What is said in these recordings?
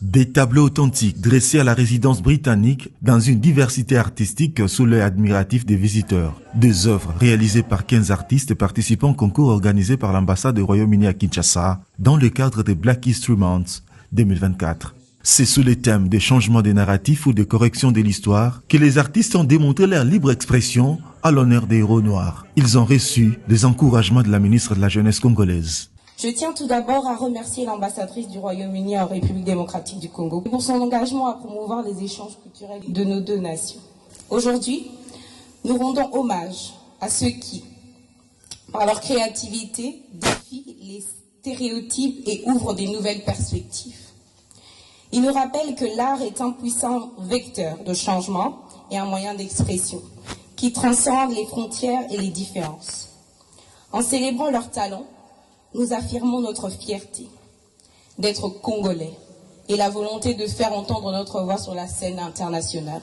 Des tableaux authentiques dressés à la résidence britannique dans une diversité artistique sous l'œil admiratif des visiteurs. Des œuvres réalisées par 15 artistes participant au concours organisé par l'ambassade du Royaume-Uni à Kinshasa dans le cadre des Black History Month 2024. C'est sous les thèmes des changements des narratifs ou des corrections de l'histoire que les artistes ont démontré leur libre expression à l'honneur des héros noirs. Ils ont reçu des encouragements de la ministre de la Jeunesse congolaise. Je tiens tout d'abord à remercier l'ambassadrice du Royaume-Uni en République démocratique du Congo pour son engagement à promouvoir les échanges culturels de nos deux nations. Aujourd'hui, nous rendons hommage à ceux qui, par leur créativité, défient les stéréotypes et ouvrent des nouvelles perspectives. Il nous rappelle que l'art est un puissant vecteur de changement et un moyen d'expression qui transcende les frontières et les différences. En célébrant leurs talents, nous affirmons notre fierté d'être congolais et la volonté de faire entendre notre voix sur la scène internationale.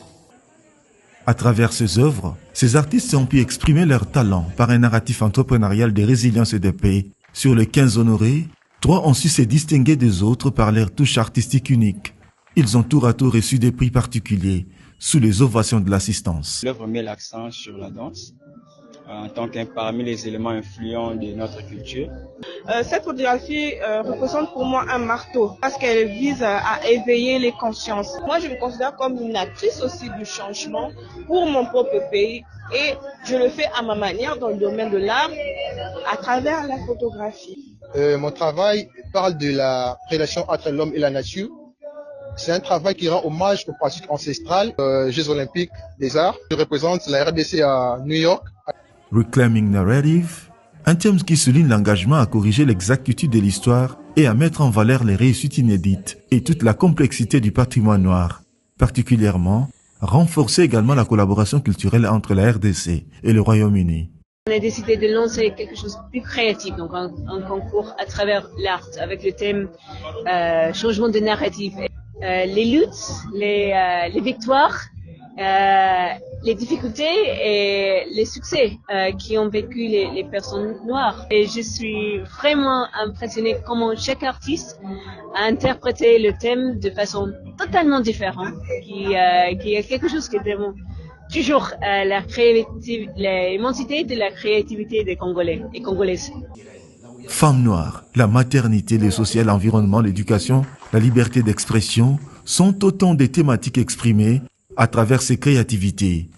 À travers ces œuvres, ces artistes ont pu exprimer leur talent par un narratif entrepreneurial de résilience et de paix. Sur les 15 honorés, 3 ont su se distinguer des autres par leur touche artistique unique. Ils ont tour à tour reçu des prix particuliers sous les ovations de l'assistance. L'œuvre met l'accent sur la danse en tant qu'un parmi les éléments influents de notre culture. Cette photographie représente pour moi un marteau parce qu'elle vise à éveiller les consciences. Moi, je me considère comme une actrice aussi du changement pour mon propre pays et je le fais à ma manière dans le domaine de l'art à travers la photographie. Mon travail parle de la relation entre l'homme et la nature. C'est un travail qui rend hommage aux pratiques ancestrales, Jeux olympiques des arts. Je représente la RDC à New York. Reclaiming Narrative, un thème qui souligne l'engagement à corriger l'exactitude de l'histoire et à mettre en valeur les réussites inédites et toute la complexité du patrimoine noir. Particulièrement, renforcer également la collaboration culturelle entre la RDC et le Royaume-Uni. On a décidé de lancer quelque chose de plus créatif, donc un concours à travers l'art avec le thème changement de narratif. Les luttes, les victoires, les difficultés et les succès qui ont vécu les personnes noires. Et je suis vraiment impressionnée comment chaque artiste a interprété le thème de façon totalement différente, qui est quelque chose qui démontre toujours l'immensité de la créativité des Congolais et Congolaises. Femmes noires, la maternité, le social, l'environnement, l'éducation, la liberté d'expression sont autant de thématiques exprimées à travers ces créativités